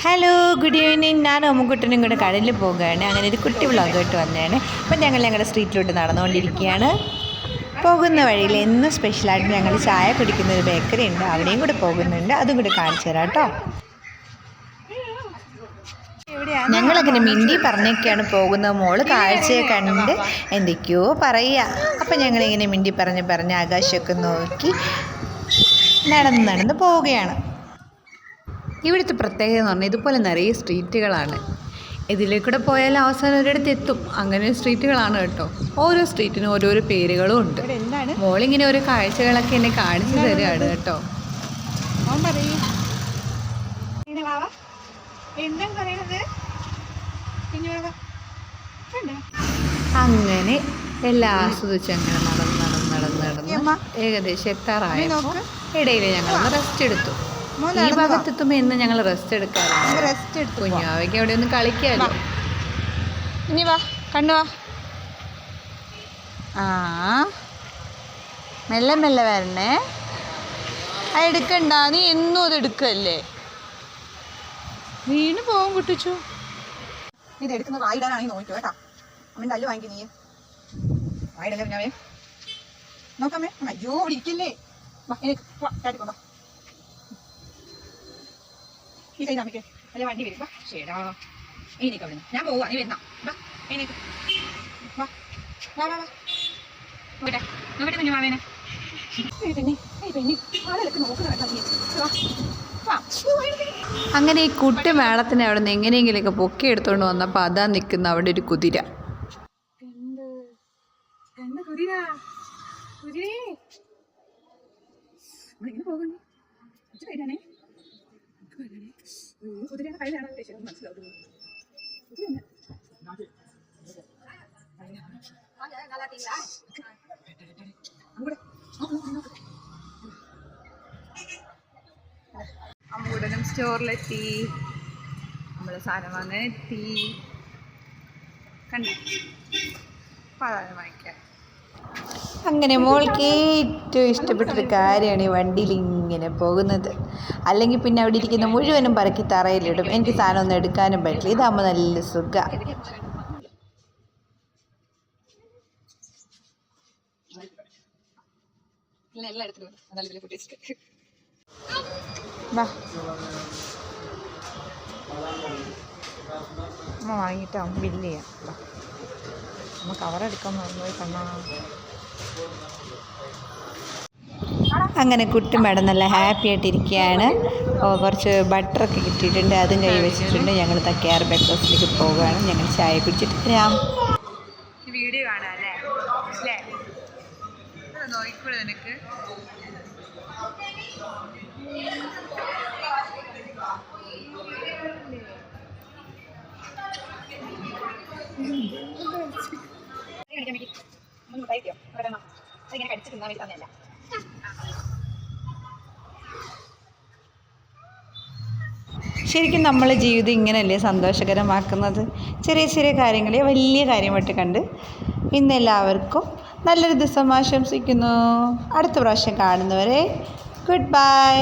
Hello good evening. ഞാൻ അമ്മുക്കുട്ടനും കൂടെ കടലിൽ പോകുകയാണ്. അങ്ങനെ ഒരു കുട്ടി വ്ളോഗായിട്ട് വന്നതാണ്. അപ്പം ഞങ്ങൾ ഞങ്ങളുടെ സ്ട്രീറ്റിലോട്ട് നടന്നുകൊണ്ടിരിക്കുകയാണ്. പോകുന്ന വഴിയിൽ എന്നും സ്പെഷ്യലായിട്ട് ഞങ്ങൾ ചായ കുടിക്കുന്ന ഒരു ബേക്കറി ഉണ്ട്, അവിടെയും കൂടെ പോകുന്നുണ്ട്. അതും കൂടെ കാണിച്ചു തരാം കേട്ടോ. ഞങ്ങളങ്ങനെ മിണ്ടി പറഞ്ഞൊക്കെയാണ് പോകുന്നത്. മോള് കാഴ്ചയെ കണ്ട് എന്തൊക്കെയോ പറയുക. അപ്പം ഞങ്ങളിങ്ങനെ മിണ്ടി പറഞ്ഞ് ആകാശമൊക്കെ നോക്കി നടന്ന് പോവുകയാണ്. ഇവിടുത്തെ പ്രത്യേകത എന്ന് പറഞ്ഞാൽ ഇതുപോലെ നിറയെ സ്ട്രീറ്റുകളാണ്. ഇതിലേക്കൂടെ പോയാൽ അവസാനം ഒരിടത്ത് എത്തും. അങ്ങനെ സ്ട്രീറ്റുകളാണ് കേട്ടോ. ഓരോ സ്ട്രീറ്റിനും ഓരോരോ പേരുകളും ഉണ്ട്. മോളിങ്ങനെ ഓരോ കാഴ്ചകളൊക്കെ എന്നെ കാണിച്ചു തരികയാണ് കേട്ടോ. അങ്ങനെ എല്ലാം ആസ്വദിച്ച് അങ്ങനെ നടന്ന് ഏകദേശം എത്താറായപ്പോൾ ഇടയിൽ ഞങ്ങളൊന്ന് റെസ്റ്റ് എടുത്തു. ഈ ഭാഗത്തെത്തുമ്പോൾ എന്ന് ഞങ്ങൾ റെസ്റ്റ് എടുക്കാറുണ്ട്. കുഞ്ഞാവയ്ക്ക് അവിടെ ഒന്ന് കളിക്കാമല്ലോ. ഇനി വാ, കണ്ണു വാ. ആ, മെല്ലെ മെല്ലെ വരണേ. ആ എടുക്കണ്ട, നീ എന്നും അത് എടുക്കല്ലേ, വീണ് പോകാൻ കുട്ടിച്ചു. നീ ഇത് എടുക്കുന്നത് വായിടാനാണെങ്കിൽ നോക്കോ കേട്ടാ. അമ്മ തല്ല് വാങ്ങിക്കും നീ. വായിടല്ലേ കുഞ്ഞാവേ, നോക്കാമേ. അയ്യോ ഇവിടെ ഇരിക്കല്ലേ. കാട്ടിക്കോളാം. ഈ കൈ നമുക്ക് അല്ല വണ്ടി വരും. ശരിടാ, എനിക്ക് അവിടെ ഞാൻ പോവാ, നീ വരുന്ന എനിക്ക് നോക്കട്ടെ കുഞ്ഞുമാവേനെ. അങ്ങനെ ഈ കുട്ടി മേളത്തിന് അവിടെ നിന്ന് എങ്ങനെയെങ്കിലുമൊക്കെ പൊക്കി എടുത്തുകൊണ്ട് വന്നപ്പോൾ അതാ നിൽക്കുന്ന അവിടെ ഒരു കുതിര. അമ്മൂടനും സ്റ്റോറിലെത്തി. നമ്മള് സാധനം വാങ്ങാൻ എത്തി. കണ്ടു വാങ്ങിക്കാൻ. അങ്ങനെ മോൾക്ക് ഏറ്റവും ഇഷ്ടപ്പെട്ടൊരു കാര്യമാണ് ഈ വണ്ടിയിൽ ഇങ്ങനെ പോകുന്നത്. അല്ലെങ്കിൽ പിന്നെ അവിടെ ഇരിക്കുന്ന മുഴുവനും പറക്കി തറയിലിടും. എനിക്ക് സാധനം ഒന്നും എടുക്കാനും പറ്റില്ല. ഇതാകുമ്പോൾ നല്ല സുഖം. അമ്മ വാങ്ങിയിട്ടാവും ബില്ല് ചെയ്യാം. അമ്മ കവറെടുക്കാൻ മറന്നുപോയി കണ്ണാ. അങ്ങനെ കുട്ടി മേഡം നല്ല ഹാപ്പി ആയിട്ടിരിക്കുകയാണ്. കുറച്ച് ബട്ടറൊക്കെ കിട്ടിയിട്ടുണ്ട്, അതും കൈ വെച്ചിട്ടുണ്ട്. ഞങ്ങൾ തക്കയാർ ബ്രേക്ക്ഫാസ്റ്റിലേക്ക് പോവുകയാണ്. ഞങ്ങൾ ചായ കുടിച്ചിട്ട് വരാം. വീഡിയോ കാണാല്ലേ അല്ലേ? നോക്കിക്കൂടെ നിനക്ക്? ശരിക്കും നമ്മളെ ജീവിതം ഇങ്ങനെയല്ലേ സന്തോഷകരമാക്കുന്നത്. ചെറിയ ചെറിയ കാര്യങ്ങളെ വലിയ കാര്യമായിട്ട് കണ്ട് ഇന്നെല്ലാവർക്കും നല്ലൊരു ദിവസം ആശംസിക്കുന്നു. അടുത്ത പ്രാവശ്യം കാണുന്നവരെ ഗുഡ് ബൈ.